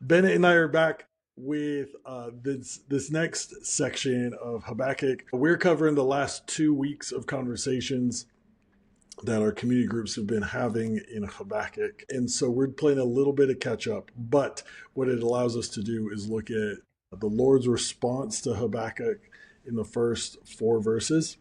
Bennett and I are back with this next section of Habakkuk. We're covering the last 2 weeks of conversations that our community groups have been having in Habakkuk, and so we're playing a little bit of catch up. But what it allows us to do is look at the Lord's response to Habakkuk in the first 4 verses,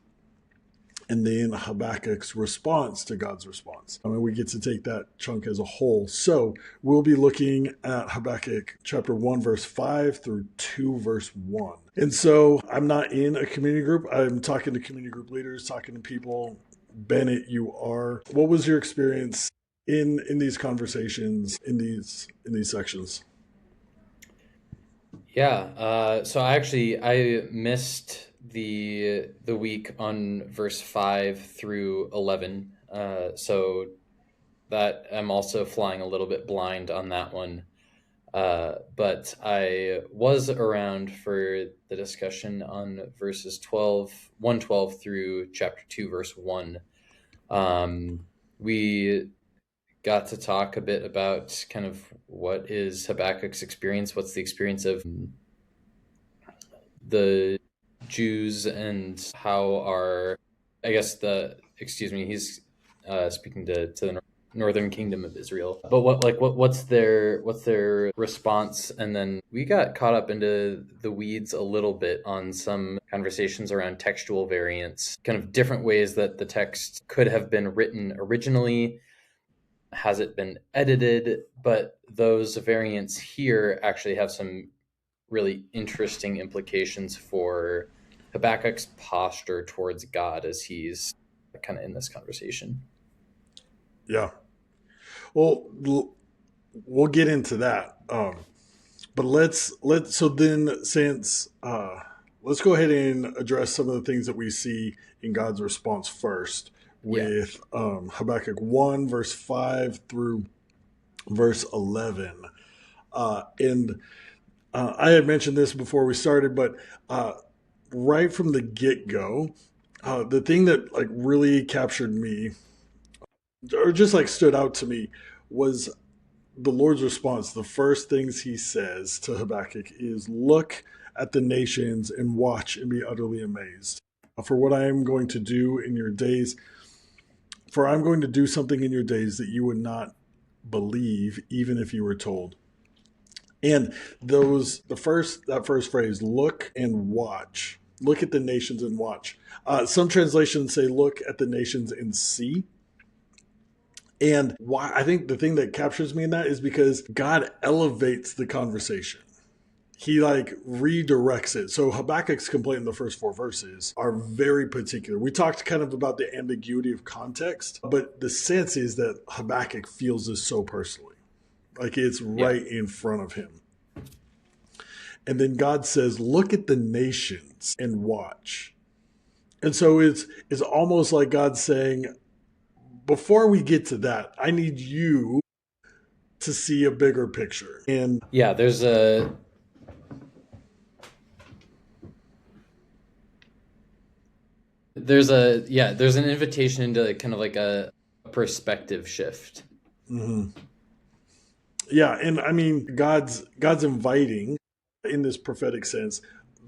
and then Habakkuk's response to God's response. I mean, we get to take that chunk as a whole. So we'll be looking at Habakkuk chapter 1, verse 5 through 2, verse 1. And so I'm not in a community group. I'm talking to community group leaders, talking to people. Bennett, you are. What was your experience in these conversations, in these sections? Yeah, so I missed the week on verse 5 through 11. So that I'm also flying a little bit blind on that one. But I was around for the discussion on verses 112 through chapter 2, verse 1. We got to talk a bit about kind of what is Habakkuk's experience, what's the experience of the Jews, and how are, I guess he's speaking to the northern kingdom of Israel. But what's their response? And then we got caught up into the weeds a little bit on some conversations around textual variants, kind of different ways that the text could have been written originally. Has it been edited? But those variants here actually have some really interesting implications for Habakkuk's posture towards God as he's kind of in this conversation. Yeah. Well, we'll get into that. But so then since let's go ahead and address some of the things that we see in God's response first Yeah. with Habakkuk 1 verse 5 through verse 11. And I had mentioned this before we started, but right from the get-go, the thing that like really captured me or just like stood out to me was the Lord's response. The first things he says to Habakkuk is, "Look at the nations and watch and be utterly amazed. For what I am going to do in your days, for I'm going to do something in your days that you would not believe, even if you were told." And that first phrase, "look and watch." Look at the nations and watch. Some translations say, "Look at the nations and see." And why I think the thing that captures me in that is because God elevates the conversation. He like redirects it. So Habakkuk's complaint in the first 4 verses are very particular. We talked kind of about the ambiguity of context, but the sense is that Habakkuk feels this so personally. Like it's Yeah. right in front of him. And then God says, "Look at the nations and watch." And so it's almost like God saying, before we get to that, I need you to see a bigger picture. And Yeah, there's an invitation into kind of like a perspective shift. mhm. Yeah, and I mean God's inviting in this prophetic sense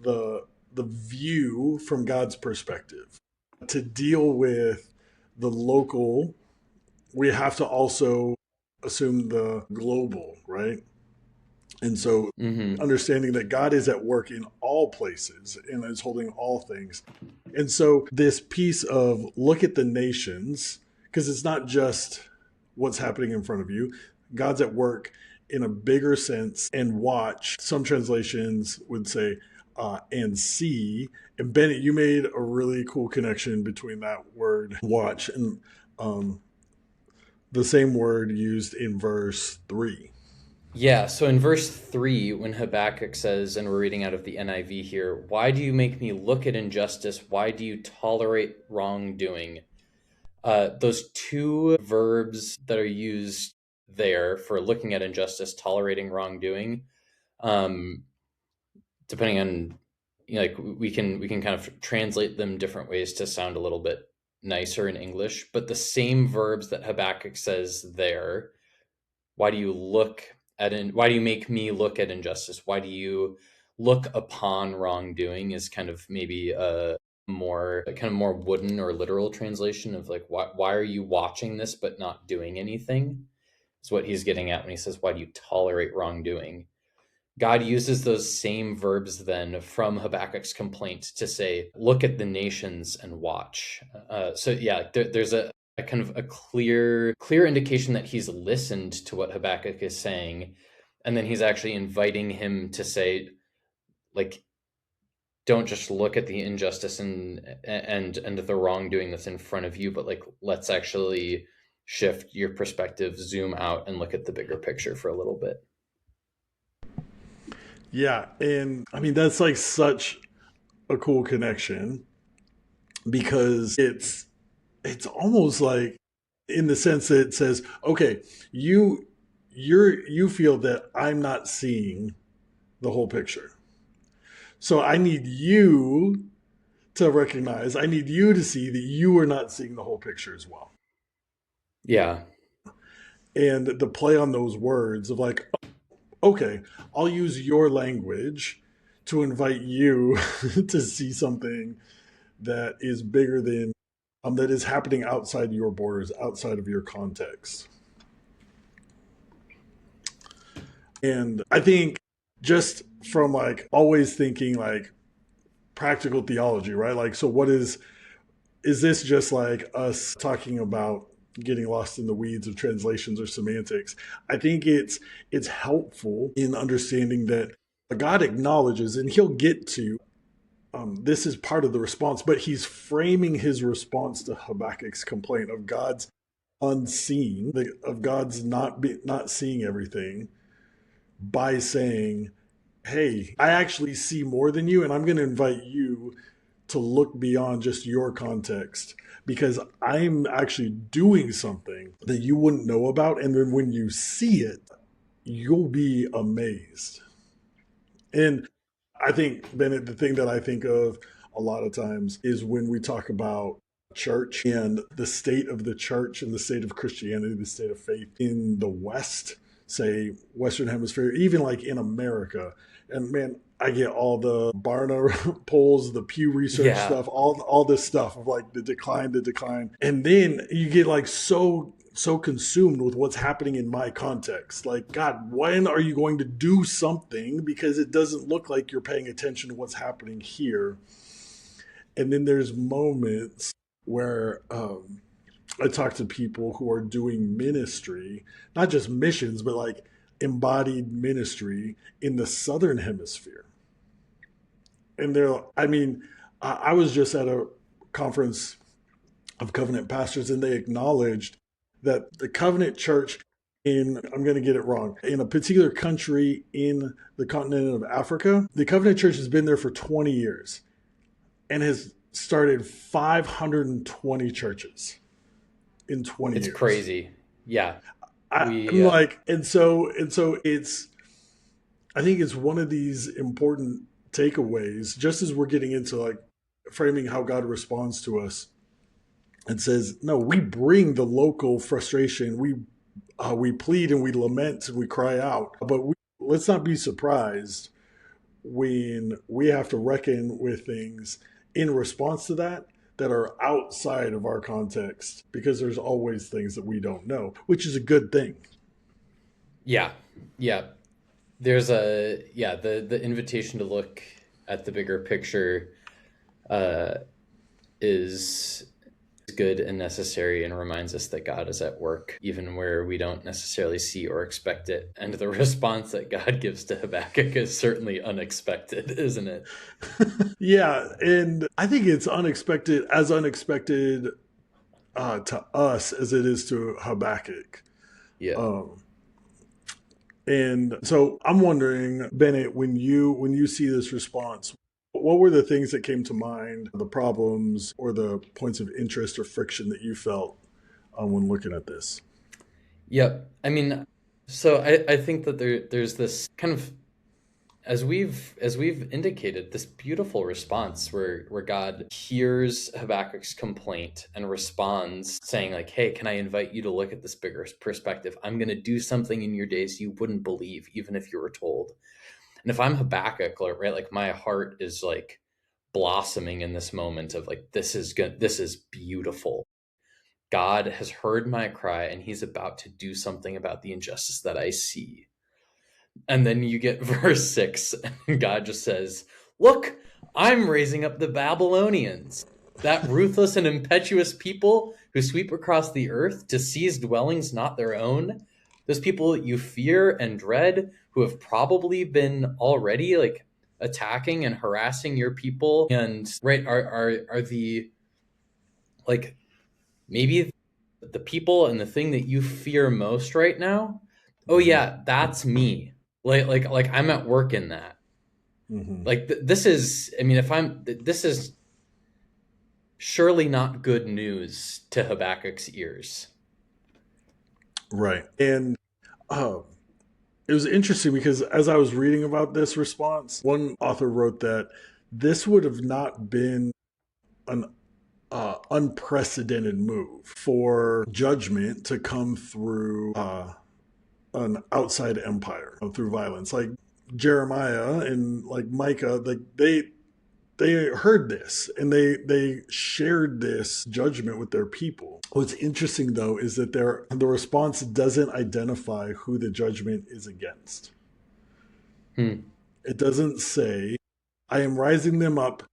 the view from God's perspective. To deal with the local, we have to also assume the global, right? And so Mm-hmm. understanding that God is at work in all places and is holding all things. And so this piece of look at the nations, because it's not just what's happening in front of you. God's at work in a bigger sense, and watch. Some translations would say and see. And Bennett, you made a really cool connection between that word watch and um, the same word used in verse 3. Yeah, so in verse 3, when Habakkuk says, and we're reading out of the NIV here, "Why do you make me look at injustice? Why do you tolerate wrongdoing?" Those two verbs that are used there for looking at injustice, tolerating wrongdoing, um, depending on, like we can kind of translate them different ways to sound a little bit nicer in English, but the same verbs that Habakkuk says there, why do you look why do you make me look at injustice? Why do you look upon wrongdoing? Is kind of maybe a more wooden or literal translation of like, why are you watching this but not doing anything? Is what he's getting at when he says, why do you tolerate wrongdoing? God uses those same verbs then from Habakkuk's complaint to say, look at the nations and watch. So yeah, there's a kind of a clear indication that he's listened to what Habakkuk is saying. And then he's actually inviting him to say, like, don't just look at the injustice and the wrongdoing that's in front of you, but like, let's actually shift your perspective, zoom out, and look at the bigger picture for a little bit. Yeah, and I mean that's like such a cool connection because it's almost like in the sense that it says, okay, you feel that I'm not seeing the whole picture. So I need you to recognize, I need you to see that you are not seeing the whole picture as well. Yeah. And the play on those words of like, okay, I'll use your language to invite you to see something that is bigger than that is happening outside your borders, outside of your context. And I think just from like always thinking like practical theology, right? Like, so what is this just like us talking about getting lost in the weeds of translations or semantics? I think it's helpful in understanding that God acknowledges, and he'll get to this is part of the response, but he's framing his response to Habakkuk's complaint of God's unseen, of God's not seeing everything, by saying, "Hey, I actually see more than you, and I'm going to invite you to look beyond just your context because I'm actually doing something that you wouldn't know about, and then when you see it, you'll be amazed." And I think, Bennett, the thing that I think of a lot of times is when we talk about church and the state of the church and the state of Christianity, the state of faith in the West, say Western Hemisphere, even like in America. And man, I get all the Barna polls, the Pew Research Yeah. stuff, all this stuff of like the decline. And then you get like so consumed with what's happening in my context. Like, God, when are you going to do something? Because it doesn't look like you're paying attention to what's happening here. And then there's moments where I talk to people who are doing ministry, not just missions, but like embodied ministry in the Southern Hemisphere. And I mean, I was just at a conference of covenant pastors, and they acknowledged that the covenant church I'm going to get it wrong, in a particular country in the continent of Africa, the covenant church has been there for 20 years and has started 520 churches in 20 It's years. crazy. Yeah. I'm like, and so I think it's one of these important takeaways, just as we're getting into like framing how God responds to us and says, no, we bring the local frustration. We plead and we lament and we cry out, but let's not be surprised when we have to reckon with things in response to that are outside of our context, because there's always things that we don't know, which is a good thing. Yeah. Yeah. There's the invitation to look at the bigger picture is good and necessary, and reminds us that God is at work even where we don't necessarily see or expect it. And the response that God gives to Habakkuk is certainly unexpected, isn't it? Yeah, and I think it's unexpected to us as it is to Habakkuk. Yeah. And so I'm wondering, Bennett, when you see this response, what were the things that came to mind, the problems or the points of interest or friction that you felt when looking at this? Yep. I mean, so I think that there's this kind of, as we've indicated, this beautiful response where God hears Habakkuk's complaint and responds saying like, hey, can I invite you to look at this bigger perspective? I'm going to do something in your days you wouldn't believe even if you were told. And if I'm Habakkuk, right, like my heart is like blossoming in this moment of like, this is good, this is beautiful. God has heard my cry and he's about to do something about the injustice that I see. And then you get verse 6, and God just says, look, I'm raising up the Babylonians, that ruthless and impetuous people who sweep across the earth to seize dwellings not their own. Those people you fear and dread, who have probably been already like attacking and harassing your people, and right are the like maybe the people and the thing that you fear most right now. Oh Mm-hmm. yeah, that's me. Like I'm at work in that. Mm-hmm. Like this is, I mean, if I'm this is surely not good news to Habakkuk's ears. Right. And uh, it was interesting because as I was reading about this response, one author wrote that this would have not been an unprecedented move for judgment to come through an outside empire through violence. Like Jeremiah and like Micah, like they heard this and they shared this judgment with their people. What's interesting though is that the response doesn't identify who the judgment is against. Hmm. It doesn't say, I am rising them up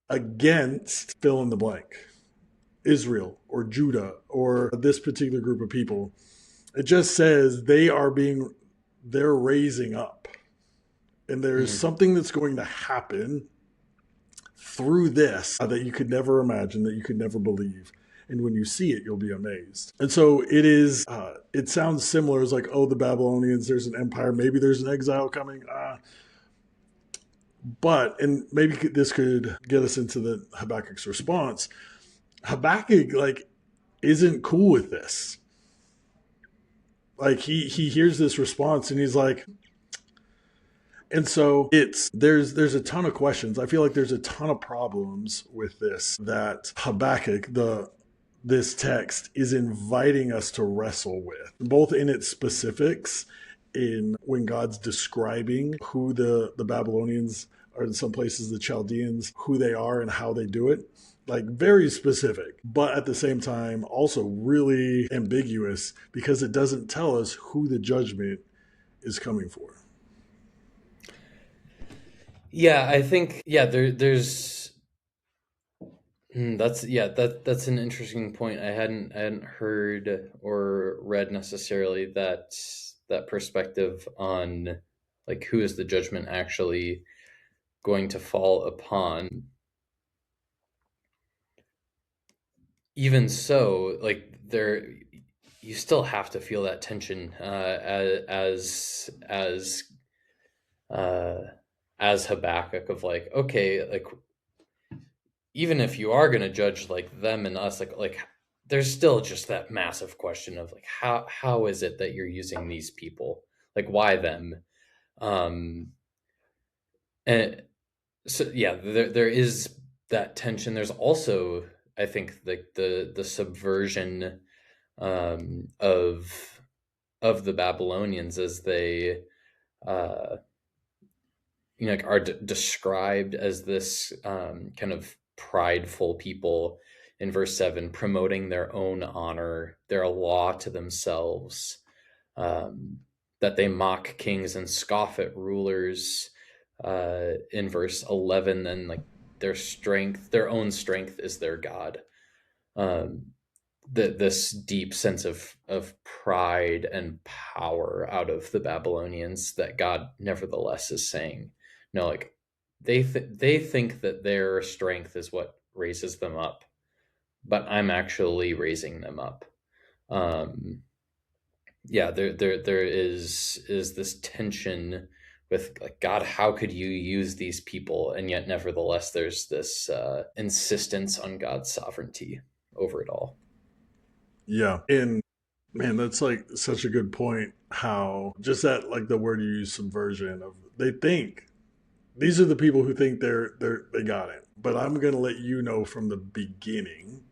against fill in the blank, Israel or Judah or this particular group of people. It just says they're raising up. And there's Hmm. something that's going to happen through this that you could never imagine, that you could never believe. And when you see it, you'll be amazed. And so it is, it sounds similar as like, oh, the Babylonians, there's an empire, maybe there's an exile coming. But, and maybe this could get us into the Habakkuk's response. Habakkuk, like, isn't cool with this. Like, he hears this response and he's like, and so there's a ton of questions. I feel like there's a ton of problems with this that Habakkuk, this text is inviting us to wrestle with, both in its specifics, in when God's describing who the Babylonians, or in some places the Chaldeans, who they are and how they do it. Like very specific, but at the same time also really ambiguous because it doesn't tell us who the judgment is coming for. Yeah, I think yeah, there's that's yeah, that's an interesting point. I hadn't heard or read necessarily that perspective on like who is the judgment actually going to fall upon. Even so, like there, you still have to feel that tension uh, as Habakkuk of like, okay, like even if you are going to judge like them and us, like there's still just that massive question of like how is it that you're using these people, like why them, um, and so yeah, there is that tension. There's also I think like the subversion of the Babylonians as they uh, like are described as this kind of prideful people in verse 7, promoting their own honor, their law to themselves, um, that they mock kings and scoff at rulers. In verse 11, then like their own strength is their God. Um, this deep sense of pride and power out of the Babylonians that God nevertheless is saying, no, like they think that their strength is what raises them up, but I'm actually raising them up. Um, yeah, there is this tension with like God, how could you use these people? And yet nevertheless there's this insistence on God's sovereignty over it all. Yeah. And man, that's like such a good point. How just that, like the word you use, subversion of they think. these are the people who think they got it. But I'm going to let you know from the beginning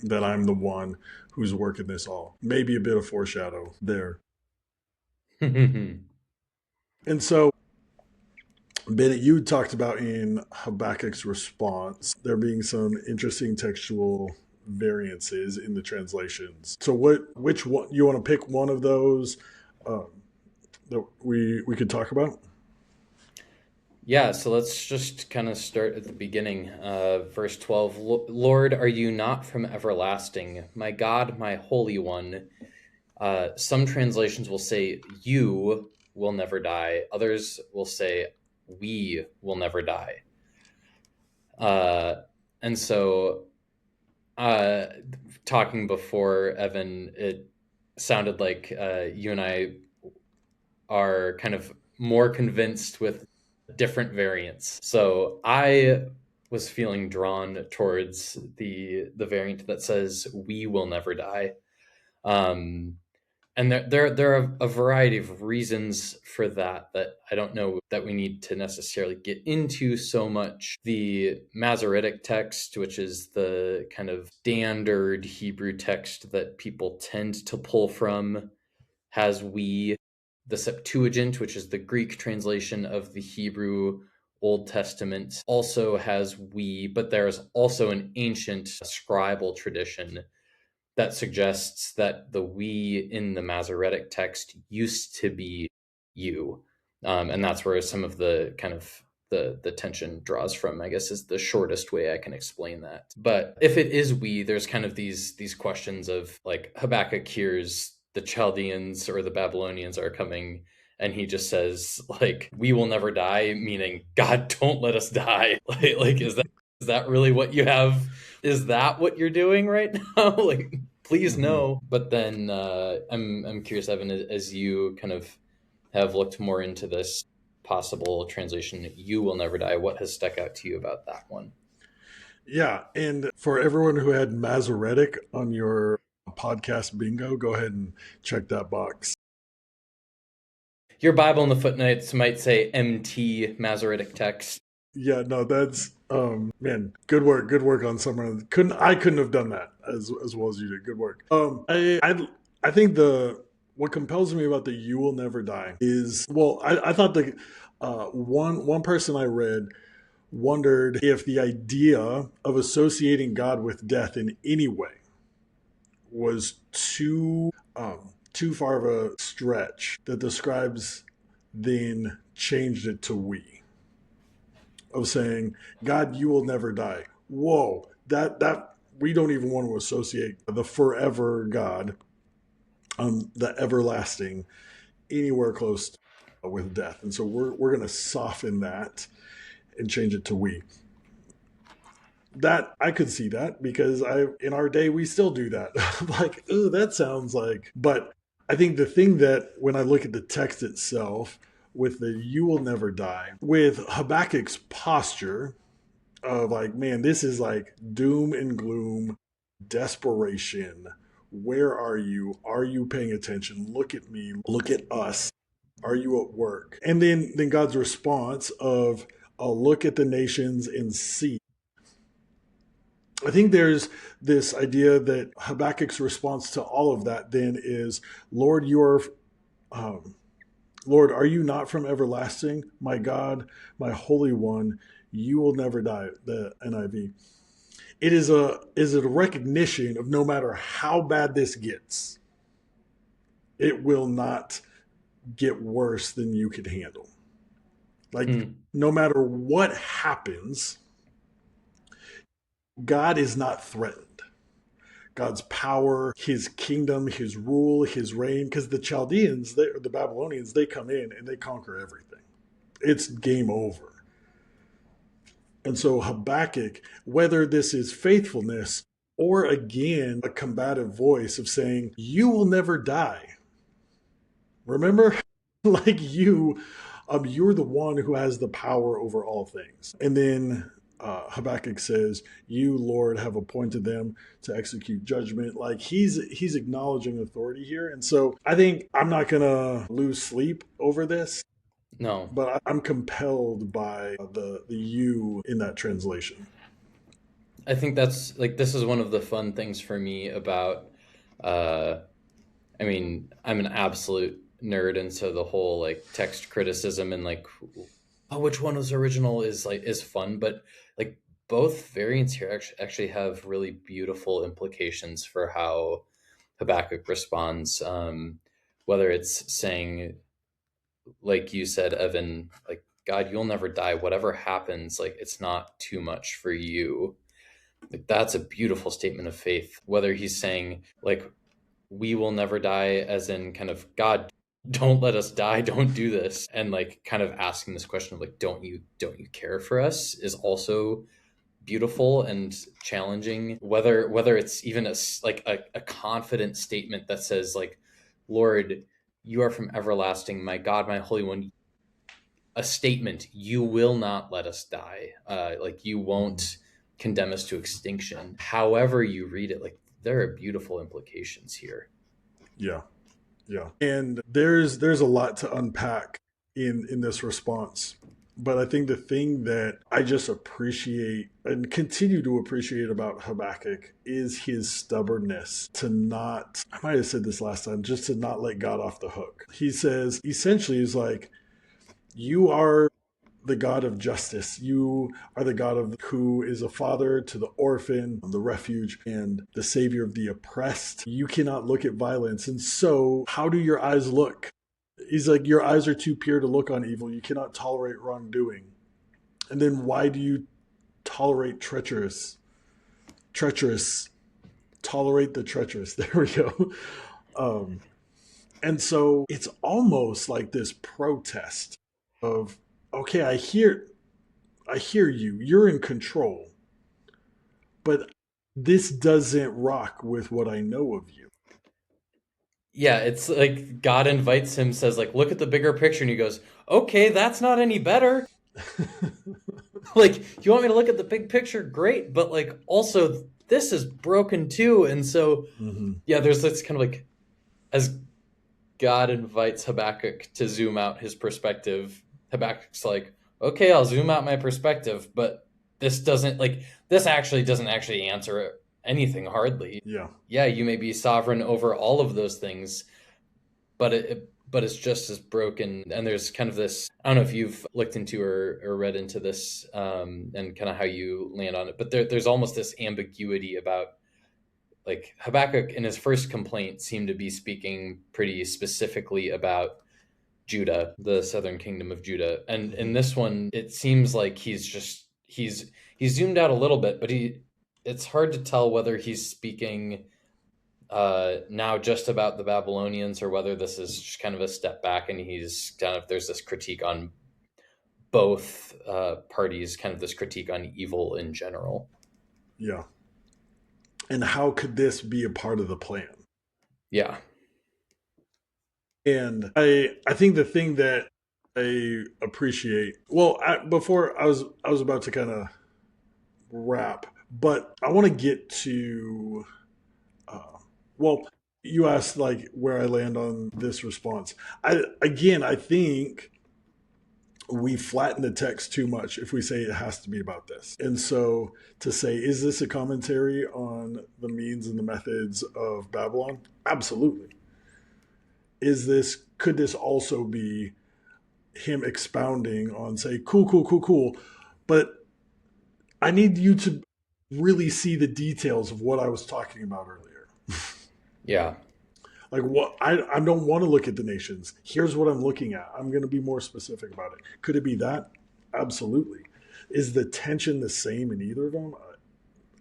that I'm the one who's working this all. Maybe a bit of foreshadow there. And so, Bennett, you talked about in Habakkuk's response there being some interesting textual variances in the translations. So, which one you want to pick one of those um, that we could talk about? Yeah, so let's just kind of start at the beginning. Verse 12, Lord, are you not from everlasting? My God, my Holy One. Some translations will say, you will never die. Others will say, we will never die. And so, uh, talking before, Evan, it sounded like you and I are kind of more convinced with different variants. So I was feeling drawn towards the variant that says we will never die. Um, and there are a variety of reasons for that I don't know that we need to necessarily get into so much. The Masoretic text, which is the kind of standard Hebrew text that people tend to pull from, has we. The Septuagint, which is the Greek translation of the Hebrew Old Testament, also has we, but there's also an ancient scribal tradition that suggests that the we in the Masoretic text used to be you. And that's where some of the kind of the tension draws from, I guess, is the shortest way I can explain that. But if it is we, there's kind of these questions of like Habakkuk hears the Chaldeans or the Babylonians are coming, and he just says like, we will never die, meaning God, don't let us die. Like is that really what you have? Is that what you're doing right now? Like, please Mm-hmm. no. But then I'm curious, Evan, as you kind of have looked more into this possible translation, you will never die. What has stuck out to you about that one? Yeah, and for everyone who had Masoretic on your podcast bingo, go ahead and check that box. Your Bible in the footnotes might say MT Masoretic text. Yeah, no, that's man, good work on someone. Couldn't have done that as well as you did. Good work. I think the what compels me about the "You Will Never Die" is well, I thought the one person I read wondered if the idea of associating God with death in any way was too far of a stretch that the scribes then changed it to "we." Of saying, God, you will never die. Whoa, that we don't even want to associate the forever God, the everlasting, anywhere close with death. And so we're going to soften that and change it to we. That I could see that because I in our day we still do that. Like, ooh, that sounds like. But I think the thing that when I look at the text itself, with the "you will never die," with Habakkuk's posture of like, man, this is like doom and gloom, desperation. Where are you? Are you paying attention? Look at me. Look at us. Are you at work? And then God's response of, look at the nations and see. I think there's this idea that Habakkuk's response to all of that then is, Lord, you are, um, Lord, are you not from everlasting? My God, my Holy One, you will never die. The NIV. It is a recognition of no matter how bad this gets, it will not get worse than you could handle. Like Hmm. no matter what happens, God is not threatened. God's power, his kingdom, his rule, his reign, because the Chaldeans, the Babylonians, they come in and they conquer everything. It's game over. And so Habakkuk, whether this is faithfulness or again a combative voice of saying, you will never die. Remember? Like you're the one who has the power over all things. And then Habakkuk says, "You, Lord, have appointed them to execute judgment." Like he's acknowledging authority here, and so I think I'm not gonna lose sleep over this. No, but I'm compelled by the you in that translation. I think that's like this is one of the fun things for me about uh I mean, I'm an absolute nerd, and so the whole like text criticism and like oh, which one was original is fun, but like both variants here actually have really beautiful implications for how Habakkuk responds. Whether it's saying, like you said, Evan, like God, you'll never die. Whatever happens, like it's not too much for you. Like that's a beautiful statement of faith. Whether he's saying like we will never die, as in kind of God, don't let us die, don't do this, and like kind of asking this question of like don't you care for us is also beautiful and challenging. Whether it's even like a confident statement that says like, Lord, you are from everlasting, my God, my Holy One, a statement, you will not let us die, like you Mhm. won't condemn us to extinction. However you read it, like there are beautiful implications here. Yeah, yeah. And there's a lot to unpack in this response. But I think the thing that I just appreciate and continue to appreciate about Habakkuk is his stubbornness to not, I might have said this last time, just to not let God off the hook. He says, essentially, he's like, you are the God of justice. You are the God of who is a father to the orphan, the refuge, and the savior of the oppressed. You cannot look at violence. And so, how do your eyes look? He's like, your eyes are too pure to look on evil. You cannot tolerate wrongdoing. And then why do you tolerate treacherous, tolerate the treacherous? There we go. Um, and so it's almost like this protest of, okay, I hear you. You're in control, but this doesn't rock with what I know of you. Yeah, it's like God invites him, says like, look at the bigger picture, and he goes, okay, that's not any better. Like, you want me to look at the big picture? Great, but like also this is broken too. And so hmm yeah, there's this kind of like, as God invites Habakkuk to zoom out his perspective, Habakkuk's like, okay, I'll zoom out my perspective, but this actually doesn't actually answer anything hardly. Yeah. Yeah, you may be sovereign over all of those things, but it's just as broken. And there's kind of this, I don't know if you've looked into or read into this, and kind of how you land on it, but there's almost this ambiguity about like Habakkuk in his first complaint seemed to be speaking pretty specifically about Judah, the southern kingdom of Judah. And in hmm this one, it seems like he's zoomed out a little bit, but it's hard to tell whether he's speaking now just about the Babylonians, or whether this is just kind of a step back and he's kind of there's this critique on both parties, kind of this critique on evil in general. Yeah. And how could this be a part of the plan? Yeah. And I think the thing that I appreciate, well, before I was about to kind of wrap, but I want to get to, uh, well, you asked like where I land on this response. I think we flatten the text too much if we say it has to be about this. And so to say, is this a commentary on the means and the methods of Babylon? Absolutely. Could this also be him expounding on, say, cool, cool, cool, cool, but I need you to really see the details of what I was talking about earlier. Yeah. Like what I don't want to look at the nations. Here's what I'm looking at. I'm going to be more specific about it. Could it be that? Absolutely. Is the tension the same in either of them?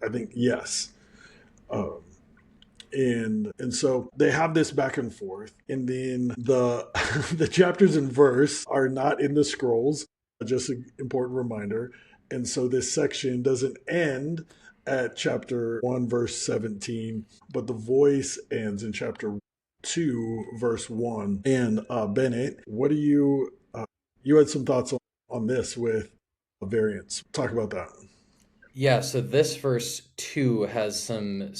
I think yes. Um, and so they have this back and forth, and then the the chapters and verse are not in the scrolls. Just an important reminder. And so this section doesn't end at chapter 1 verse 17, but the voice ends in chapter 2 verse 1. And Bennett, what do you had some thoughts on this with variants? Talk about that. Yeah, so this verse 2 has some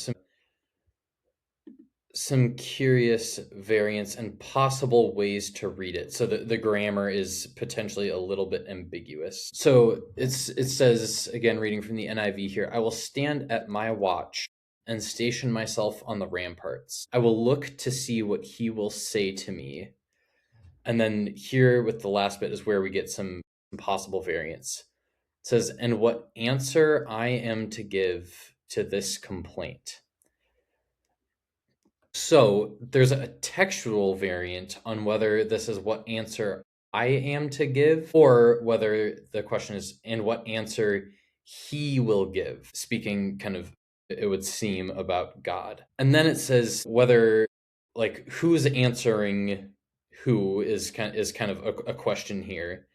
some curious variants and possible ways to read it. So the grammar is potentially a little bit ambiguous. So it says, again, reading from the NIV here, I will stand at my watch and station myself on the ramparts. I will look to see what he will say to me. And then here with the last bit is where we get some possible variants. It says, and what answer I am to give to this complaint. So there's a textual variant on whether this is what answer I am to give, or whether the question is, and what answer he will give, speaking kind of, it would seem, about God. And then it says whether, like, who's answering who is kind of a question here.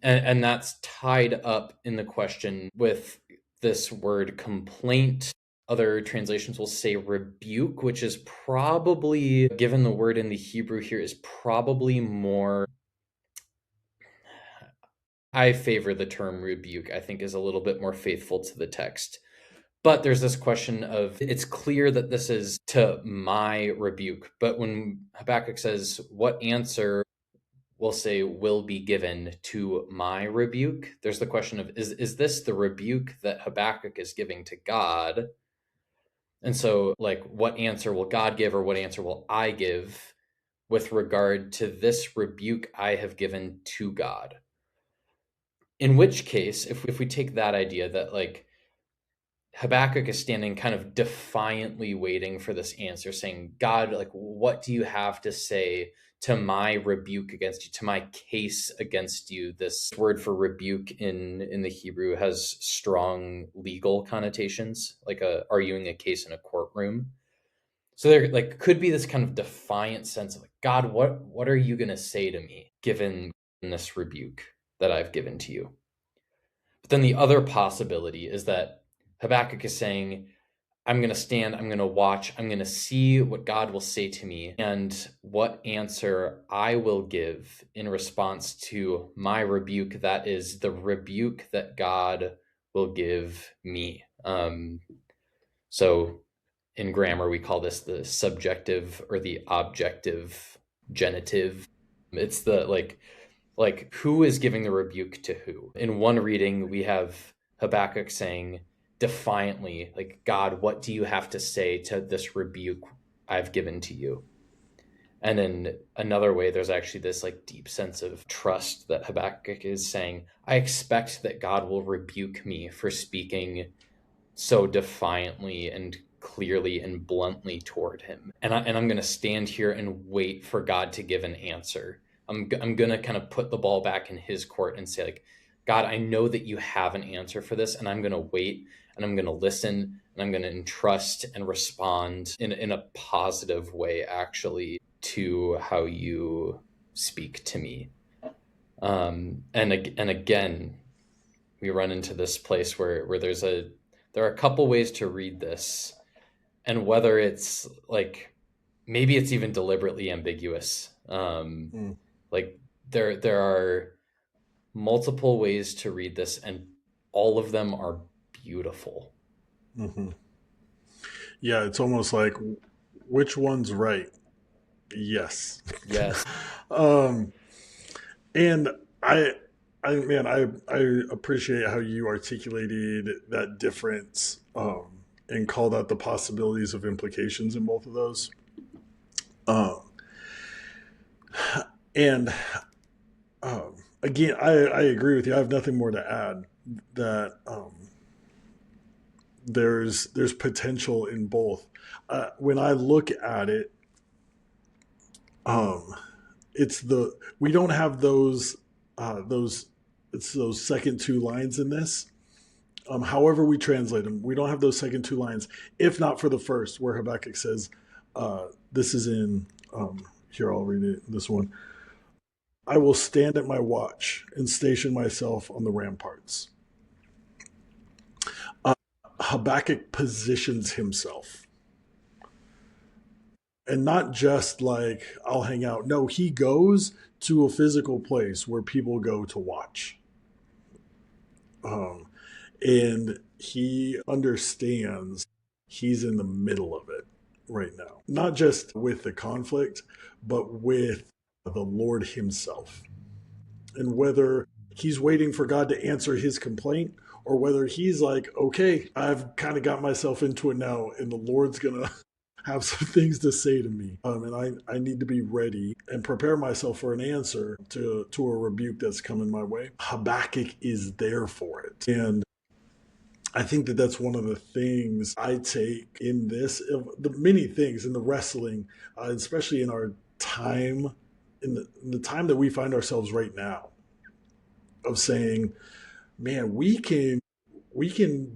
And that's tied up in the question with this word complaint. Other translations will say rebuke, which is probably, given the word in the Hebrew here, is probably more. I favor the term rebuke, I think is a little bit more faithful to the text. But there's this question of, it's clear that this is to my rebuke. But when Habakkuk says, what answer will say will be given to my rebuke, there's the question of, is this the rebuke that Habakkuk is giving to God? And so, like, what answer will God give, or what answer will I give with regard to this rebuke I have given to God? In which case, if we take that idea that, like, Habakkuk is standing kind of defiantly waiting for this answer, saying, God, like, what do you have to say to my rebuke against you, to my case against you? This word for rebuke in the Hebrew has strong legal connotations, like arguing a case in a courtroom. So there, like, could be this kind of defiant sense of, like, God, what are you going to say to me given this rebuke that I've given to you? But then the other possibility is that Habakkuk is saying, I'm going to stand, I'm going to watch, I'm going to see what God will say to me and what answer I will give in response to my rebuke. That is the rebuke that God will give me. So in grammar, we call this the subjective or the objective genitive. It's the, like who is giving the rebuke to who. In one reading, we have Habakkuk saying defiantly, like, God, what do you have to say to this rebuke I've given to you? And in another way, there's actually this, like, deep sense of trust that Habakkuk is saying, I expect that God will rebuke me for speaking so defiantly and clearly and bluntly toward him. And I'm going to stand here and wait for God to give an answer. I'm going to kind of put the ball back in his court and say, like, God, I know that you have an answer for this, and I'm going to wait, and I'm going to listen, and I'm going to entrust and respond in a positive way, actually, to how you speak to me. And again, we run into this place where there are a couple ways to read this, and whether it's, like, maybe it's even deliberately ambiguous. Like, there are multiple ways to read this, and all of them are beautiful. Mm-hmm. Yeah, it's almost like, which one's right? Yes. Yes. And I appreciate how you articulated that difference, and called out the possibilities of implications in both of those. And again, I agree with you. I have nothing more to add. That there's potential in both. When I look at it, we don't have those it's those second two lines in this. However we translate them, we don't have those second two lines, if not for the first, where Habakkuk says, this is in, here, I'll read it, this one. I will stand at my watch and station myself on the ramparts. Habakkuk positions himself. And not just like, I'll hang out. No, he goes to a physical place where people go to watch. And he understands he's in the middle of it. right now, not just with the conflict, but with the Lord himself, and whether he's waiting for God to answer his complaint, or whether he's like, okay, I've kind of got myself into it now, and the Lord's gonna have some things to say to me, and I need to be ready and prepare myself for an answer to a rebuke that's coming my way. Habakkuk is there for it, and I think that that's one of the things I take in this, the many things in the wrestling, especially in our time, in the time that we find ourselves right now, of saying, man, we can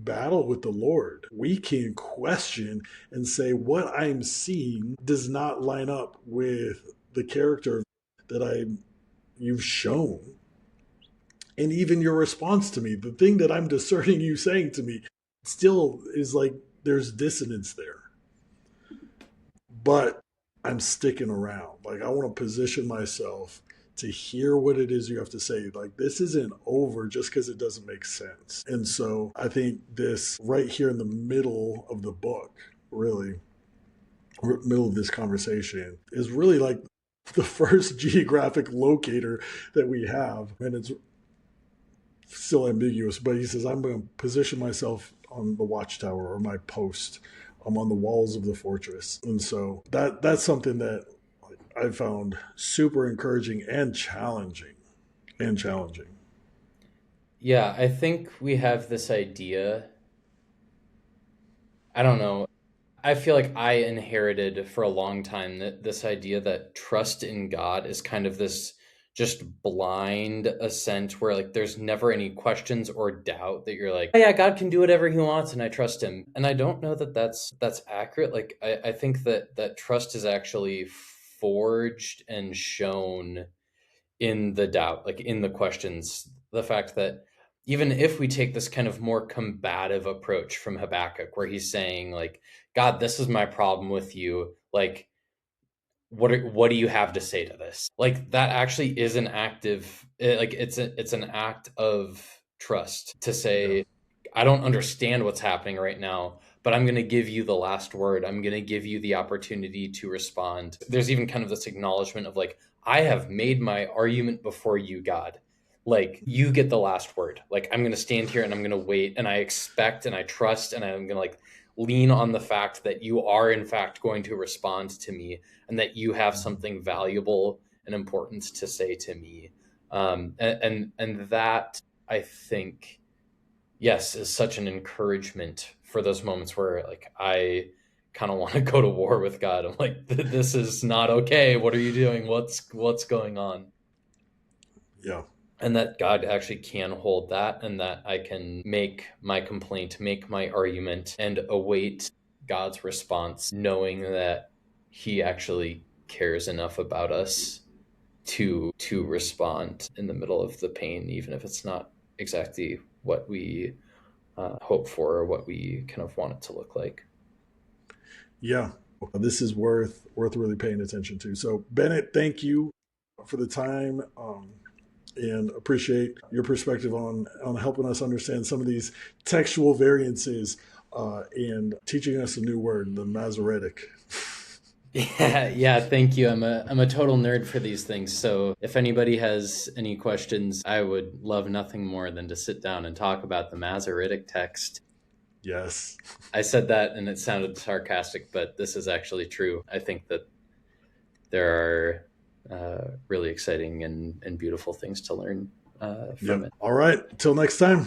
battle with the Lord. We can question and say what I'm seeing does not line up with the character that you've shown. And even your response to me, the thing that I'm discerning you saying to me, still is like there's dissonance there. But I'm sticking around. Like, I want to position myself to hear what it is you have to say. Like, this isn't over just because it doesn't make sense. And so I think this right here in the middle of the book, really, middle of this conversation, is really like the first geographic locator that we have. And it's still ambiguous, but he says, I'm going to position myself on the watchtower or my post. I'm on the walls of the fortress. And so that's something that I found super encouraging and challenging. And challenging. Yeah, I think we have this idea. I don't know. I feel like I inherited for a long time that this idea that trust in God is kind of this just blind assent where like there's never any questions or doubt that you're like, oh, yeah, God can do whatever he wants and I trust him. And I don't know that that's accurate. Like I think that trust is actually forged and shown in the doubt, like in the questions. The fact that even if we take this kind of more combative approach from Habakkuk, where he's saying, like, God, this is my problem with you. Like, what do you have to say to this? Like, that actually is an active, like, it's an act of trust to Yeah. say, I don't understand what's happening right now, but I'm going to give you the last word. I'm going to give you the opportunity to respond. There's even kind of this acknowledgement of like, I have made my argument before you, God. Like, you get the last word. Like, I'm going to stand here and I'm going to wait, and I expect and I trust and I'm going to like lean on the fact that you are in fact going to respond to me and that you have something valuable and important to say to me. And that, I think, yes, is such an encouragement for those moments where like I kind of want to go to war with God. I'm like, this is not okay. What are you doing? What's going on? Yeah. And that God actually can hold that, and that I can make my complaint, make my argument, and await God's response, knowing that he actually cares enough about us to respond in the middle of the pain, even if it's not exactly what we hope for or what we kind of want it to look like. Yeah. This is worth really paying attention to. So Bennett, thank you for the time. And appreciate your perspective on helping us understand some of these textual variances, and teaching us a new word, the Masoretic. Yeah, yeah, thank you. I'm a total nerd for these things. So if anybody has any questions, I would love nothing more than to sit down and talk about the Masoretic text. Yes. I said that and it sounded sarcastic, but this is actually true. I think that there are really exciting and beautiful things to learn from Yep. it. All right. Till next time.